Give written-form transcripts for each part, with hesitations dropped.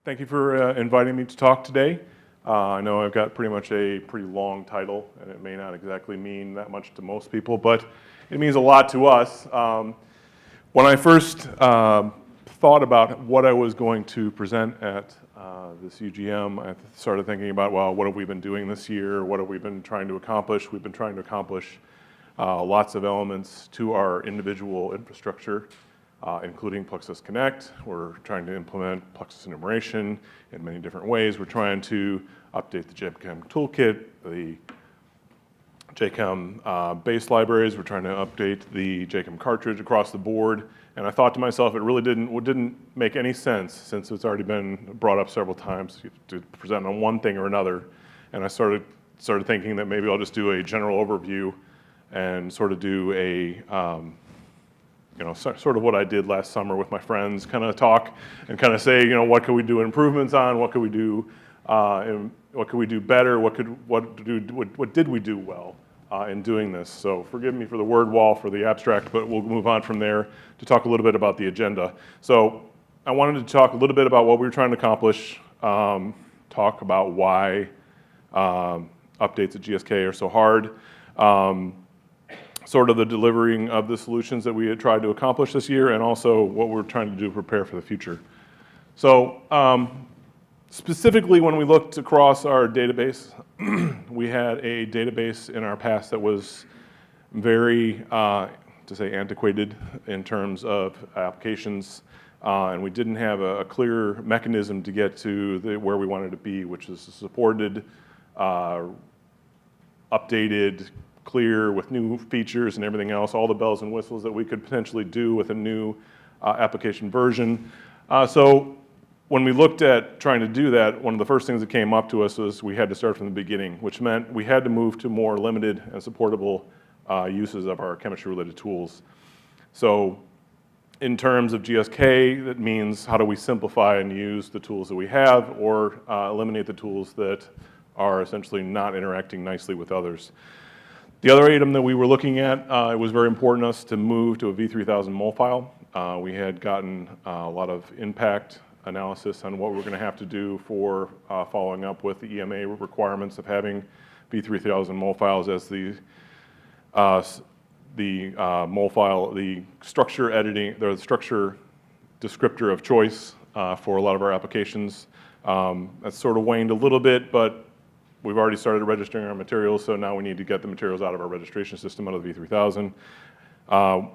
Thank you for inviting me to talk today. I know I've got pretty much a pretty long title, and it may not exactly mean that much to most people, but it means a lot to us. When I first thought about what I was going to present at this UGM, I started thinking about, well, what have we been doing this year? What have we been trying to accomplish? We've been trying to accomplish lots of elements to our individual infrastructure, including Plexus Connect. We're trying to implement Plexus enumeration in many different ways. We're trying to update the JChem toolkit, the JChem base libraries. We're trying to update the JChem cartridge across the board. And I thought to myself, it really didn't make any sense, since it's already been brought up several times, to present on one thing or another. And I started thinking that maybe I'll just do a general overview and sort of do a sort of what I did last summer with my friends, kind of talk and kind of say, what could we do improvements on, what could we do, and what could we do better, what did we do well in doing this. So forgive me for the word wall for the abstract, but we'll move on from there to talk a little bit about the agenda. So I wanted to talk a little bit about what we were trying to accomplish, talk about why updates at GSK are so hard, sort of the delivering of the solutions that we had tried to accomplish this year, and also what we're trying to do to prepare for the future. So specifically, when we looked across our database, we had a database in our past that was very, to say, antiquated in terms of applications, and we didn't have a clear mechanism to get to where we wanted to be, which is supported, updated, clear with new features and everything else, all the bells and whistles that we could potentially do with a new application version. So when we looked at trying to do that, one of the first things that came up to us was we had to start from the beginning, which meant we had to move to more limited and supportable uses of our chemistry-related tools. So in terms of GSK, that means how do we simplify and use the tools that we have, or eliminate the tools that are essentially not interacting nicely with others. The other item that we were looking at, it was very important to us to move to a V3000 mol file. We had gotten a lot of impact analysis on what we were going to have to do for following up with the EMA requirements of having V3000 mol files as the mol file, the structure editing, the structure descriptor of choice for a lot of our applications. That's sort of waned a little bit, but we've already started registering our materials, so now we need to get the materials out of our registration system out of the V3000.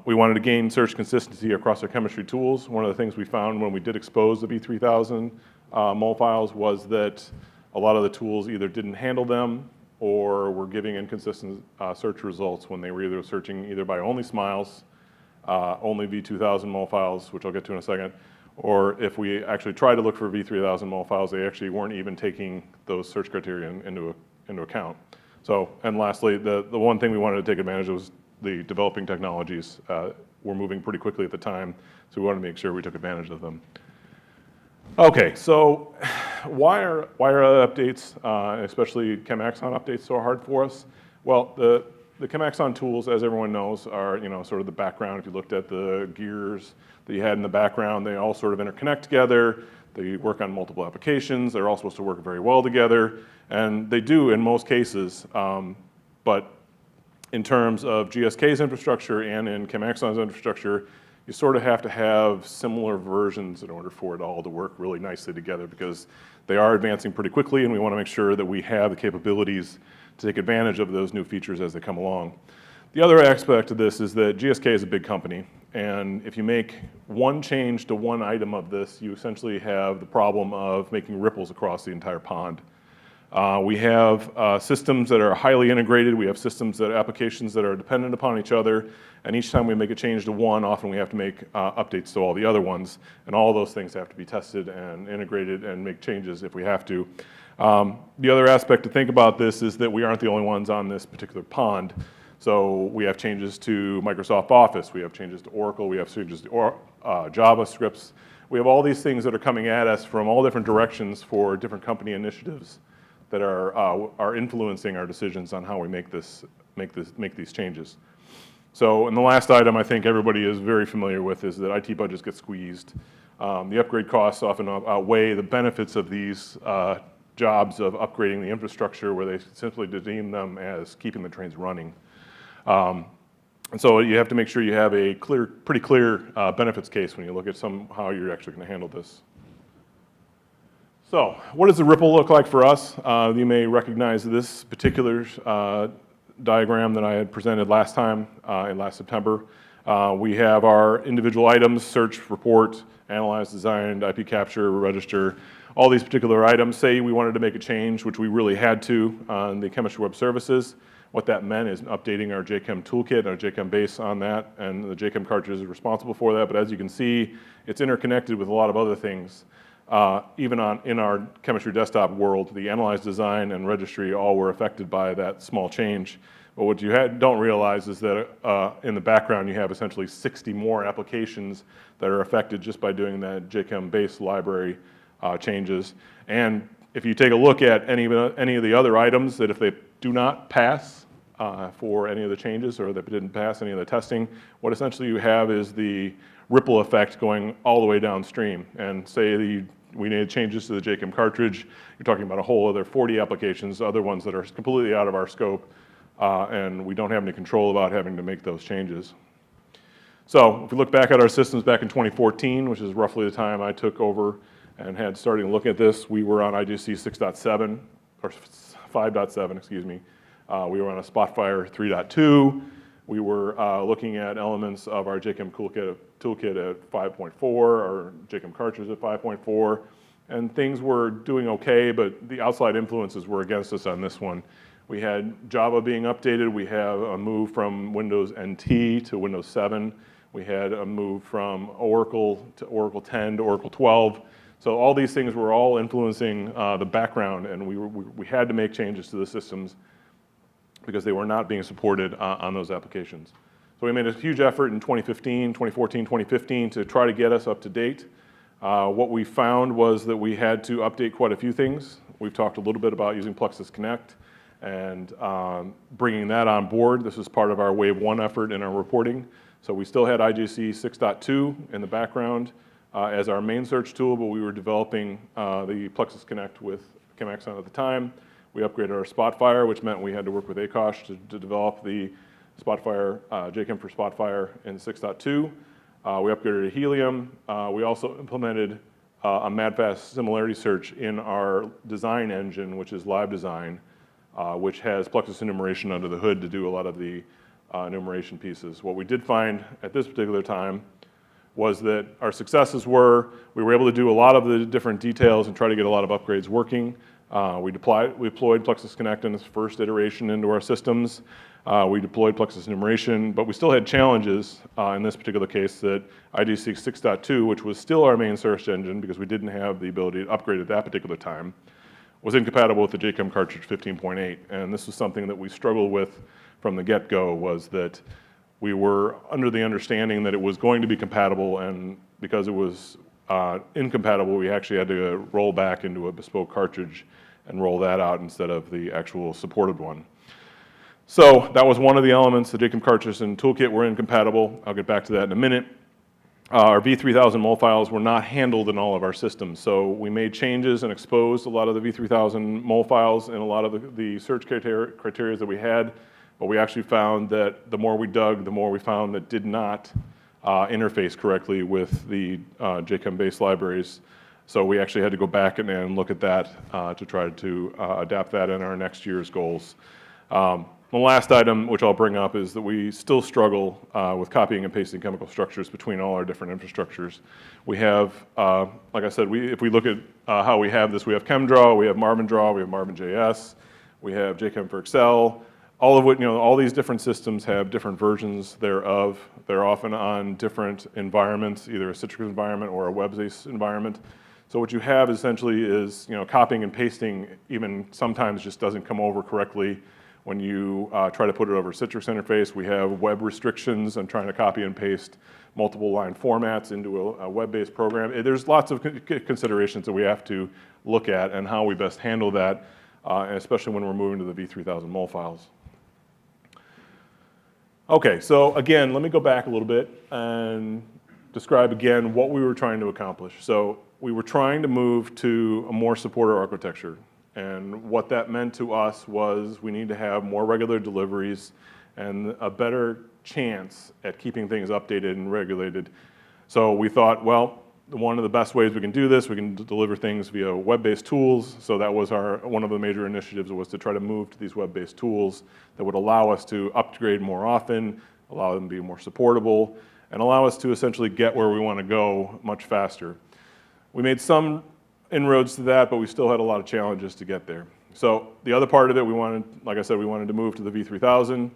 We wanted to gain search consistency across our chemistry tools. One of the things we found when we did expose the V3000 mol files was that a lot of the tools either didn't handle them or were giving inconsistent search results when they were either searching either by only SMILES, only V2000 mol files, which I'll get to in a second, or if we actually tried to look for V3000 mol files, they actually weren't even taking those search criteria into account. So, and lastly, the one thing we wanted to take advantage of was the developing technologies. Were moving pretty quickly at the time, so we wanted to make sure we took advantage of them. Okay, so why are updates, especially ChemAxon updates, so hard for us? Well, the ChemAxon tools, as everyone knows, are sort of the background. If you looked at the gears that you had in the background, they all sort of interconnect together. They work on multiple applications. They're all supposed to work very well together, and they do in most cases. But in terms of GSK's infrastructure and in ChemAxon's infrastructure, you sort of have to have similar versions in order for it all to work really nicely together, because they are advancing pretty quickly, and we want to make sure that we have the capabilities to take advantage of those new features as they come along. The other aspect of this is that GSK is a big company, and if you make one change to one item of this, you essentially have the problem of making ripples across the entire pond. We have systems that are highly integrated. We have systems that applications that are dependent upon each other, and each time we make a change to one, often we have to make updates to all the other ones, and all those things have to be tested and integrated and make changes if we have to. The other aspect to think about this is that we aren't the only ones on this particular pond. So we have changes to Microsoft Office, we have changes to Oracle, we have changes to JavaScripts. We have all these things that are coming at us from all different directions for different company initiatives that are influencing our decisions on how we make these changes. So, and the last item I think everybody is very familiar with is that IT budgets get squeezed. The upgrade costs often outweigh the benefits of these jobs of upgrading the infrastructure, where they simply deem them as keeping the trains running. And so you have to make sure you have a pretty clear benefits case when you look at how you're actually going to handle this. So what does the ripple look like for us? You may recognize this particular diagram that I had presented last time in last September. We have our individual items: search, report, analyze, design, IP capture, register. All these particular items, say we wanted to make a change, which we really had to on the Chemistry Web Services. What that meant is updating our JChem toolkit, our JChem base on that, and the JChem cartridge is responsible for that. But as you can see, it's interconnected with a lot of other things. Even in our chemistry desktop world, the analyze, design, and registry all were affected by that small change. But what you don't realize is that in the background you have essentially 60 more applications that are affected just by doing that JChem base library changes. And if you take a look at any of the other items, that if they do not pass for any of the changes, or that didn't pass any of the testing, what essentially you have is the ripple effect going all the way downstream. And say we made changes to the JChem cartridge, you're talking about a whole other 40 applications, other ones that are completely out of our scope, and we don't have any control about having to make those changes. So if we look back at our systems back in 2014, which is roughly the time I took over and had started to look at this, we were on IGC 6.7, or 5.7, excuse me. We were on a Spotfire 3.2. We were looking at elements of our JChem toolkit at 5.4, our JChem cartridge at 5.4, and things were doing okay, but the outside influences were against us on this one. We had Java being updated. We have a move from Windows NT to Windows 7. We had a move from Oracle to Oracle 10 to Oracle 12. So all these things were all influencing the background, and we had to make changes to the systems because they were not being supported on those applications. So we made a huge effort in 2014, 2015 to try to get us up to date. What we found was that we had to update quite a few things. We've talked a little bit about using Plexus Connect and bringing that on board. This is part of our Wave 1 effort in our reporting. So we still had IGC 6.2 in the background as our main search tool, but we were developing the Plexus Connect with ChemAxon at the time. We upgraded our Spotfire, which meant we had to work with ACOSH to develop the Spotfire, JChem for Spotfire in 6.2. We upgraded to Helium. We also implemented a MadFast similarity search in our design engine, which is Live Design, which has Plexus enumeration under the hood to do a lot of the enumeration pieces. What we did find at this particular time was that our successes were, we were able to do a lot of the different details and try to get a lot of upgrades working. We deployed Plexus Connect in its first iteration into our systems. We deployed Plexus enumeration, but we still had challenges in this particular case that IGC 6.2, which was still our main search engine because we didn't have the ability to upgrade at that particular time, was incompatible with the JChem cartridge 15.8. And this was something that we struggled with from the get-go, was that we were under the understanding that it was going to be compatible, and because it was incompatible, we actually had to roll back into a bespoke cartridge and roll that out instead of the actual supported one. So that was one of the elements. The JChem cartridge and toolkit were incompatible. I'll get back to that in a minute. Our V3000 mol files were not handled in all of our systems, so we made changes and exposed a lot of the V3000 mol files in a lot of the search criteria that we had, but we actually found that the more we dug, the more we found that did not interface correctly with the JChem base libraries. So we actually had to go back and look at that to try to adapt that in our next year's goals. The last item, which I'll bring up, is that we still struggle with copying and pasting chemical structures between all our different infrastructures. We have, like I said, if we look at how we have this, we have ChemDraw, we have MarvinDraw, we have MarvinJS, we have JChem for Excel. All of which, all these different systems have different versions thereof. They're often on different environments, either a Citrix environment or a web-based environment. So what you have essentially is, copying and pasting even sometimes just doesn't come over correctly when you try to put it over a Citrix interface. We have web restrictions on trying to copy and paste multiple line formats into a web-based program. There's lots of considerations that we have to look at and how we best handle that, especially when we're moving to the V3000 mol files. Okay, so again, let me go back a little bit and describe again what we were trying to accomplish. So we were trying to move to a more supporter architecture. And what that meant to us was we need to have more regular deliveries and a better chance at keeping things updated and regulated. So we thought, well, one of the best ways we can do this, we can deliver things via web-based tools. So that was one of the major initiatives, was to try to move to these web-based tools that would allow us to upgrade more often, allow them to be more supportable, and allow us to essentially get where we want to go much faster. We made some inroads to that, but we still had a lot of challenges to get there. So the other part of it, like I said, we wanted to move to the V3000.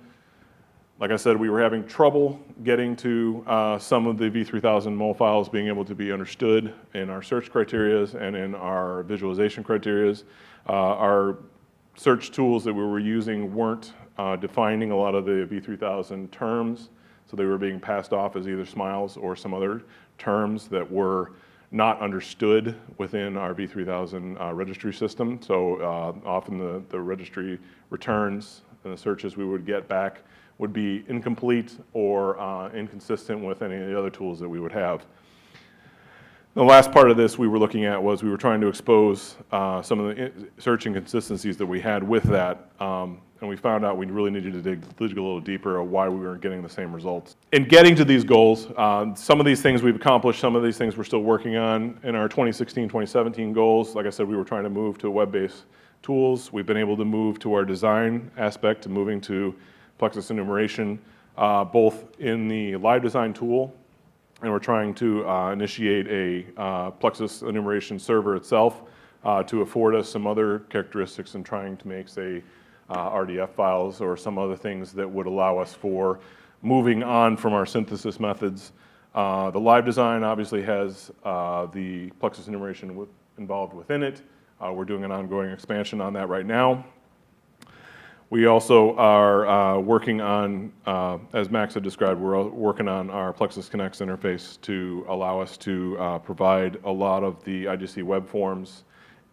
Like I said, we were having trouble getting to some of the V3000 mol files being able to be understood in our search criterias and in our visualization criterias. Our search tools that we were using weren't defining a lot of the V3000 terms, so they were being passed off as either smiles or some other terms that were not understood within our V3000 registry system. So often the registry returns and the searches we would get back would be incomplete or inconsistent with any of the other tools that we would have. The last part of this we were looking at was we were trying to expose some of the search inconsistencies that we had with that, and we found out we really needed to dig a little deeper of why we weren't getting the same results. In getting to these goals, some of these things we've accomplished, some of these things we're still working on. In our 2016-2017 goals, like I said, we were trying to move to web-based tools. We've been able to move to our design aspect, to moving to Plexus enumeration, both in the live design tool, and we're trying to initiate a Plexus enumeration server itself to afford us some other characteristics in trying to make, say, RDF files or some other things that would allow us for moving on from our synthesis methods. The live design obviously has the Plexus enumeration involved within it. We're doing an ongoing expansion on that right now. We also are working on, as Max had described, we're working on our Plexus Connects interface to allow us to provide a lot of the IGC web forms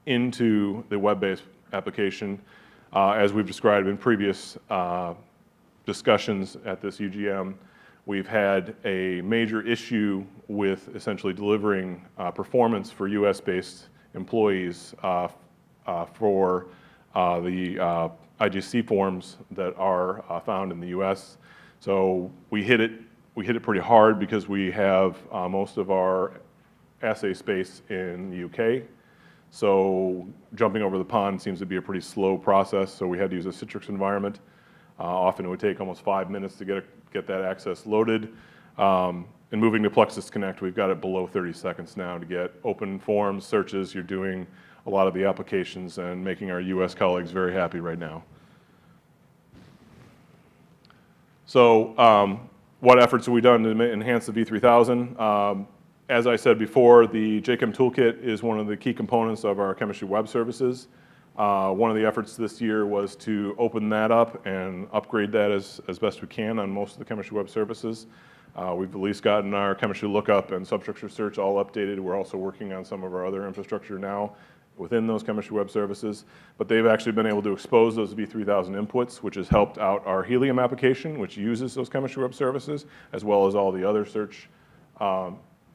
into the web-based application. As we've described in previous discussions at this UGM, we've had a major issue with essentially delivering performance for US-based employees for the IGC forms that are found in the US. So we hit it pretty hard because we have most of our assay space in the UK. So jumping over the pond seems to be a pretty slow process, so we had to use a Citrix environment. Often it would take almost 5 minutes to get that access loaded. And moving to Plexus Connect, we've got it below 30 seconds now to get open forms, searches. You're doing a lot of the applications and making our US colleagues very happy right now. So what efforts have we done to enhance the V3000? As I said before, the JChem toolkit is one of the key components of our chemistry web services. One of the efforts this year was to open that up and upgrade that as best we can on most of the chemistry web services. We've at least gotten our chemistry lookup and substructure search all updated. We're also working on some of our other infrastructure now within those chemistry web services, but they've actually been able to expose those V3000 inputs, which has helped out our helium application, which uses those chemistry web services, as well as all the other search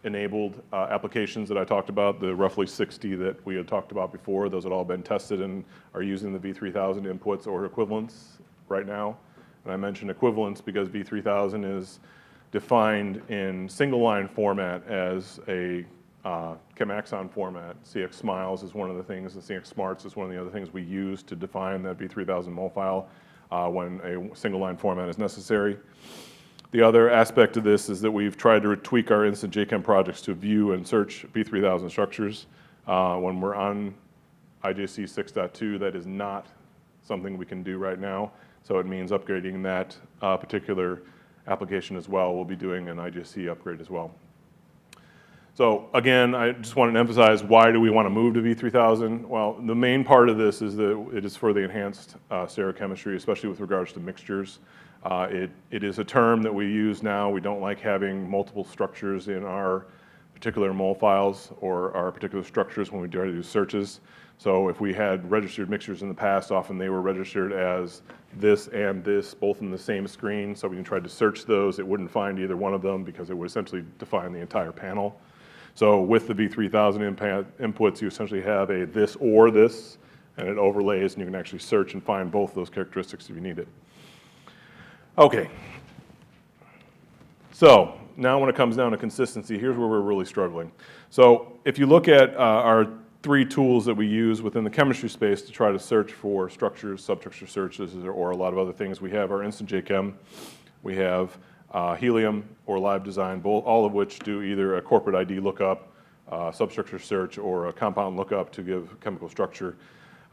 enabled applications that I talked about, the roughly 60 that we had talked about before. Those had all been tested and are using the V3000 inputs or equivalents right now. And I mentioned equivalents because V3000 is defined in single line format as a ChemAxon format. CX Smiles is one of the things, and CX Smarts is one of the other things we use to define that V3000 mol file when a single line format is necessary. The other aspect of this is that we've tried to tweak our instant JChem projects to view and search V3000 structures. When we're on IJC 6.2, that is not something we can do right now, so it means upgrading that particular application as well. We'll be doing an IJC upgrade as well. So again, I just wanted to emphasize, why do we want to move to V3000? Well, the main part of this is that it is for the enhanced stereochemistry, especially with regards to mixtures. It is a term that we use now. We don't like having multiple structures in our particular mole files or our particular structures when we try to do searches. So if we had registered mixtures in the past, often they were registered as this and this, both in the same screen. So when you tried to search those, it wouldn't find either one of them because it would essentially define the entire panel. So with the V3000 inputs, you essentially have a this or this, and it overlays, and you can actually search and find both those characteristics if you need it. Okay. So now when it comes down to consistency, here's where we're really struggling. So if you look at our 3 tools that we use within the chemistry space to try to search for structures, substructure searches, or a lot of other things, we have our Instant JChem, we have Helium or Live Design, all of which do either a corporate ID lookup, substructure search, or a compound lookup to give chemical structure.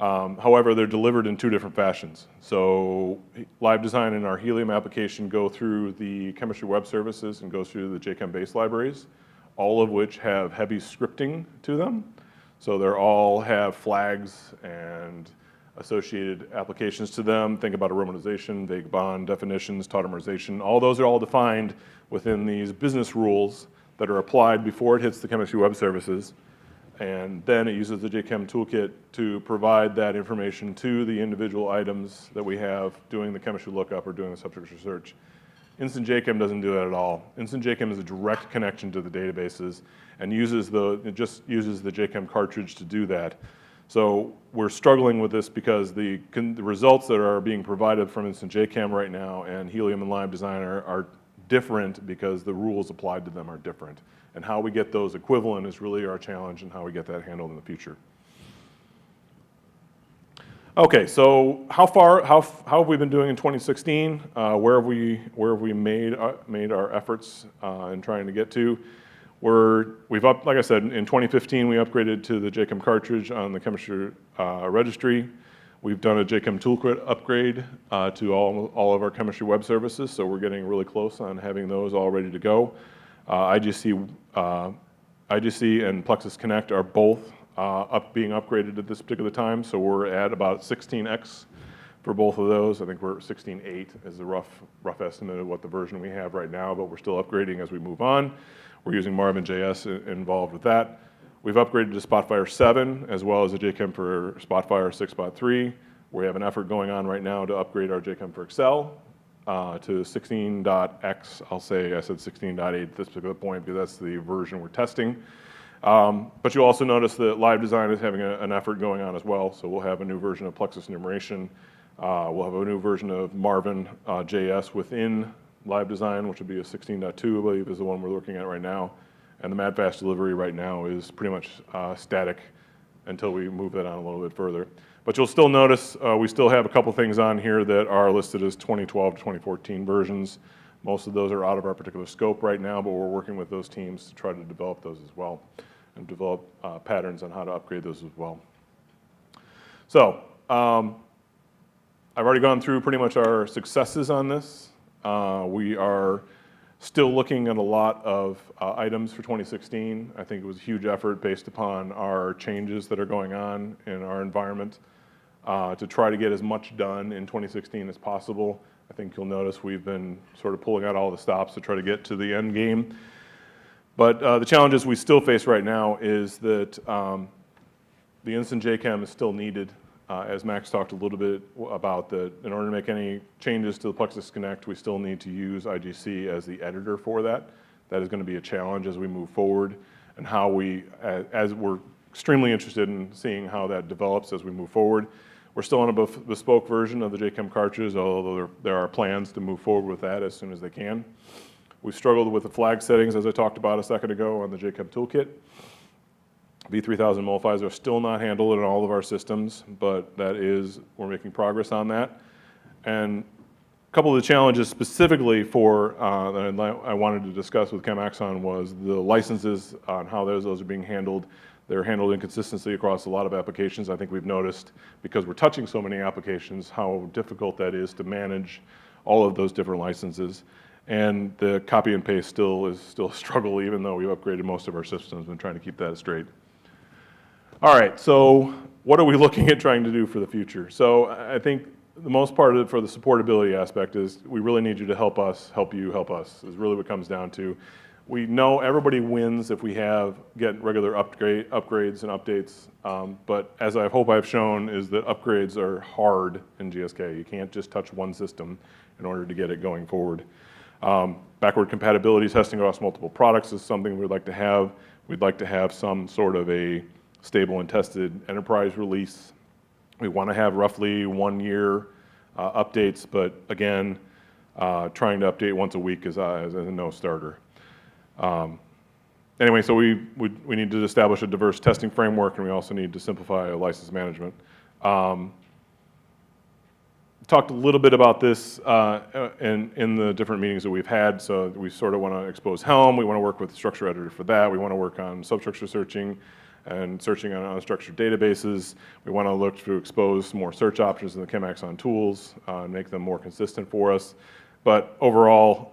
However, they're delivered in 2 different fashions. So Live Design and our Helium application go through the chemistry web services and goes through the JChem base libraries, all of which have heavy scripting to them. So they all have flags and associated applications to them. Think about aromatization, vague bond, definitions, tautomerization. All those are all defined within these business rules that are applied before it hits the chemistry web services. And then it uses the JChem toolkit to provide that information to the individual items that we have doing the chemistry lookup or doing the substructure search. Instant JChem doesn't do that at all. Instant JChem is a direct connection to the databases and it just uses the JChem cartridge to do that. So we're struggling with this because the results that are being provided from Instant JChem right now and Helium and Live Design are different because the rules applied to them are different. And how we get those equivalent is really our challenge and how we get that handled in the future. Okay, so how have we been doing in 2016? Where have we made our efforts in trying to get to? Like I said, in 2015 we upgraded to the JChem cartridge on the chemistry registry. We've done a JChem toolkit upgrade to all of our chemistry web services, so we're getting really close on having those all ready to go. IGC and Plexus Connect are both being upgraded at this particular time, so we're at about 16x for both of those. I think we're 16.8 is the rough estimate of what the version we have right now, but we're still upgrading as we move on. We're using Marvin.js involved with that. We've upgraded to Spotfire 7 as well as a JChem for Spotfire 6.3. We have an effort going on right now to upgrade our JChem for Excel to 16.x. I said 16.8 at this particular point because that's the version we're testing. But you'll also notice that Live Design is having an effort going on as well. So we'll have a new version of Plexus enumeration. We'll have a new version of Marvin.js within Live Design, which will be a 16.2, I believe, is the one we're looking at right now. And the mad fast delivery right now is pretty much static until we move that on a little bit further. But you'll still notice we still have a couple things on here that are listed as 2012 to 2014 versions. Most of those are out of our particular scope right now, but we're working with those teams to try to develop those as well and develop patterns on how to upgrade those as well. So I've already gone through pretty much our successes on this. We are still looking at a lot of items for 2016. I think it was a huge effort based upon our changes that are going on in our environment to try to get as much done in 2016 as possible. I think you'll notice we've been sort of pulling out all the stops to try to get to the end game. But the challenges we still face right now is that the Instant JChem is still needed. As Max talked a little bit about, that in order to make any changes to the Plexus Connect, we still need to use IGC as the editor for that. That is going to be a challenge as we move forward, and how as we're extremely interested in seeing how that develops as we move forward. We're still on a bespoke version of the JChem cartridge, although there are plans to move forward with that as soon as they can. We've struggled with the flag settings, as I talked about a second ago, on the JChem toolkit. V3000 MOFIs are still not handled in all of our systems, but we're making progress on that. And a couple of the challenges specifically that I wanted to discuss with ChemAxon was the licenses on how those are being handled. They're handled inconsistently across a lot of applications. I think we've noticed, because we're touching so many applications, how difficult that is to manage all of those different licenses. And the copy and paste is still a struggle, even though we've upgraded most of our systems and trying to keep that straight. All right, so what are we looking at trying to do for the future? So I think the most part of it for the supportability aspect is we really need you to help us, help you, help us, is really what it comes down to. we know everybody wins if we get regular upgrades and updates, but as I hope I've shown is that upgrades are hard in GSK. You can't just touch one system in order to get it going forward. Backward compatibility testing across multiple products is something we'd like to have. We'd like to have some sort of a stable and tested enterprise release. We want to have roughly 1 year updates, but again, trying to update once a week is a no starter. Anyway, so we need to establish a diverse testing framework, and we also need to simplify license management. Talked a little bit about this in the different meetings that we've had. So we sort of want to expose Helm. We want to work with the structure editor for that. We want to work on substructure searching and searching on unstructured databases. We want to look to expose more search options in the ChemAxon tools and make them more consistent for us. But overall,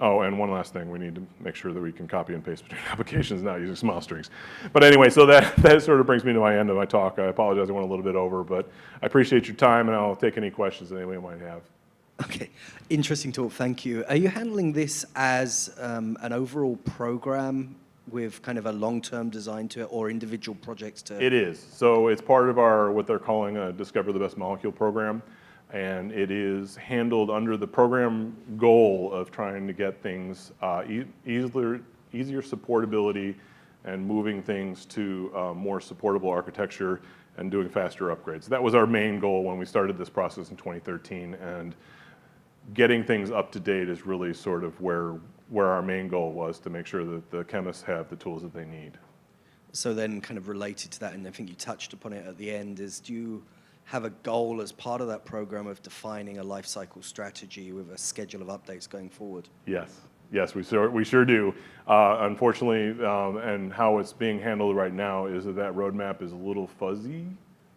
oh, and one last thing, we need to make sure that we can copy and paste between applications, not using small strings. But anyway, so that sort of brings me to my end of my talk. I apologize, I went a little bit over, but I appreciate your time, and I'll take any questions that anyone might have. Okay, interesting talk, thank you. Are you handling this as an overall program with kind of a long-term design to it, or individual projects to it? It is. So it's part of our, what they're calling a Discover the Best Molecule program. And it is handled under the program goal of trying to get things easier supportability and moving things to more supportable architecture and doing faster upgrades. That was our main goal when we started this process in 2013, and getting things up to date is really sort of where our main goal was, to make sure that the chemists have the tools that they need. So then kind of related to that, and I think you touched upon it at the end, is do you have a goal as part of that program of defining a life cycle strategy with a schedule of updates going forward? Yes, yes, we sure do. Unfortunately, and how it's being handled right now is that roadmap is a little fuzzy.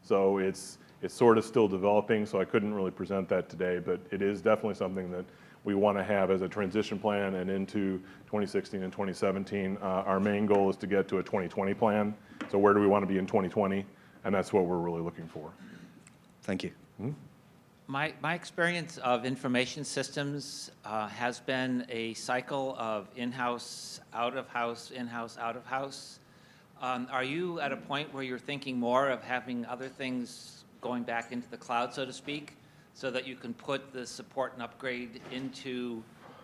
So it's sort of still developing, so I couldn't really present that today, but it is definitely something that we want to have as a transition plan, and into 2016 and 2017. Our main goal is to get to a 2020 plan. So where do we want to be in 2020? And that's what we're really looking for. Thank you. Mm-hmm. My experience of information systems has been a cycle of in-house, out-of-house, in-house, out-of-house. Are you at a point where you're thinking more of having other things going back into the cloud, so to speak, so that you can put the support and upgrade into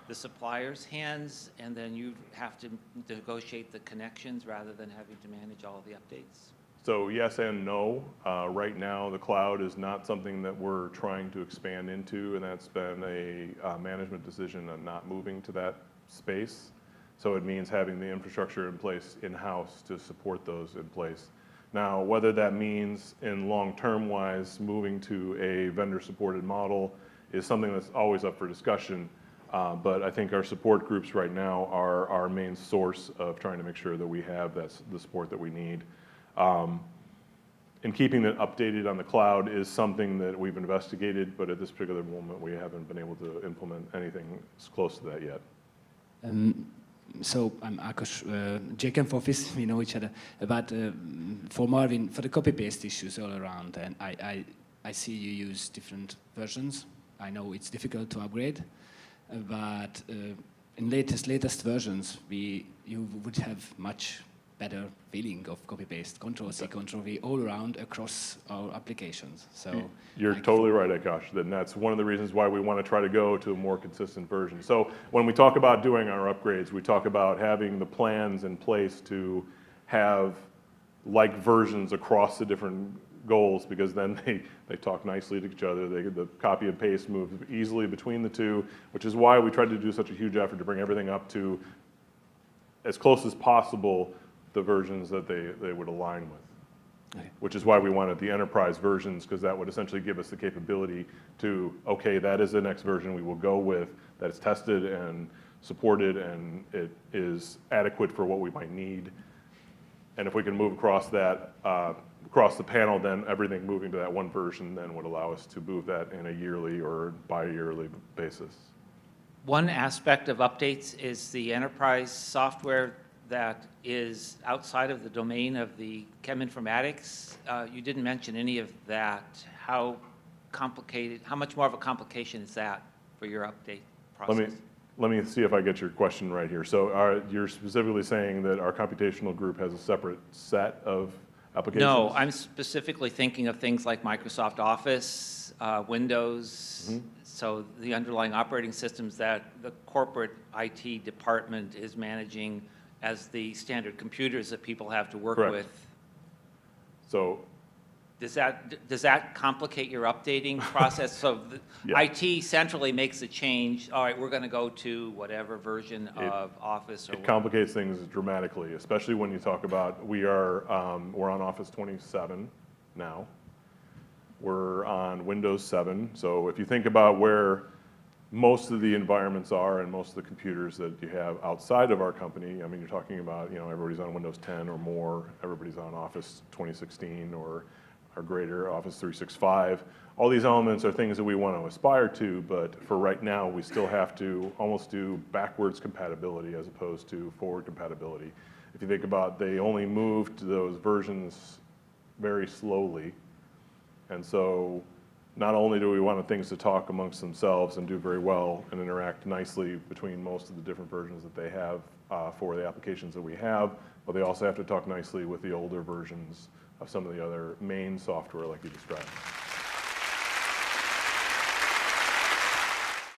the supplier's hands, and then you have to negotiate the connections rather than having to manage all of the updates? So yes and no. Right now, the cloud is not something that we're trying to expand into, and that's been a management decision on not moving to that space. So it means having the infrastructure in place in-house to support those in place. Now, whether that means in long-term wise moving to a vendor-supported model is something that's always up for discussion. But I think our support groups right now are our main source of trying to make sure that we have the support that we need. And keeping it updated on the cloud is something that we've investigated, but at this particular moment we haven't been able to implement anything close to that yet. So I'm Akash, JChem office, we know each other, but for Marvin, for the copy-paste issues all around, and I see you use different versions. I know it's difficult to upgrade, but in latest versions, you would have much better feeling of copy-paste, Control-C, Control-V, all around across our applications. So you're totally right, Akash. And that's one of the reasons why we want to try to go to a more consistent version. So when we talk about doing our upgrades, we talk about having the plans in place to have like versions across the different goals, because then they talk nicely to each other. The copy and paste move easily between the two, which is why we tried to do such a huge effort to bring everything up to as close as possible the versions that they would align with. Okay. Which is why we wanted the enterprise versions, because that would essentially give us the capability to, okay, that is the next version we will go with, that's tested and supported and it is adequate for what we might need. And if we can move across that, across the panel, then everything moving to that one version then would allow us to move that in a yearly or bi-yearly basis. One aspect of updates is the enterprise software that is outside of the domain of the cheminformatics. You didn't mention any of that. How complicated, how much more of a complication is that for your update process? let me see if I get your question right here. So you're specifically saying that our computational group has a separate set of applications? No, I'm specifically thinking of things like Microsoft Office, Windows, so the underlying operating systems that the corporate IT department is managing as the standard computers that people have to work Correct. with. So Does that complicate your updating process? So the Yeah. IT centrally makes a change, all right, we're going to go to whatever version of Office or it complicates things dramatically, especially when you talk about, we're on Office 27 now. We're on Windows 7. So if you think about where most of the environments are and most of the computers that you have outside of our company, I mean, you're talking about, everybody's on Windows 10 or more, everybody's on Office 2016 or greater, Office 365. All these elements are things that we want to aspire to, but for right now, we still have to almost do backwards compatibility as opposed to forward compatibility. If you think about, they only moved those versions very slowly, and so not only do we want things to talk amongst themselves and do very well and interact nicely between most of the different versions that they have for the applications that we have, but they also have to talk nicely with the older versions of some of the other main software like you described.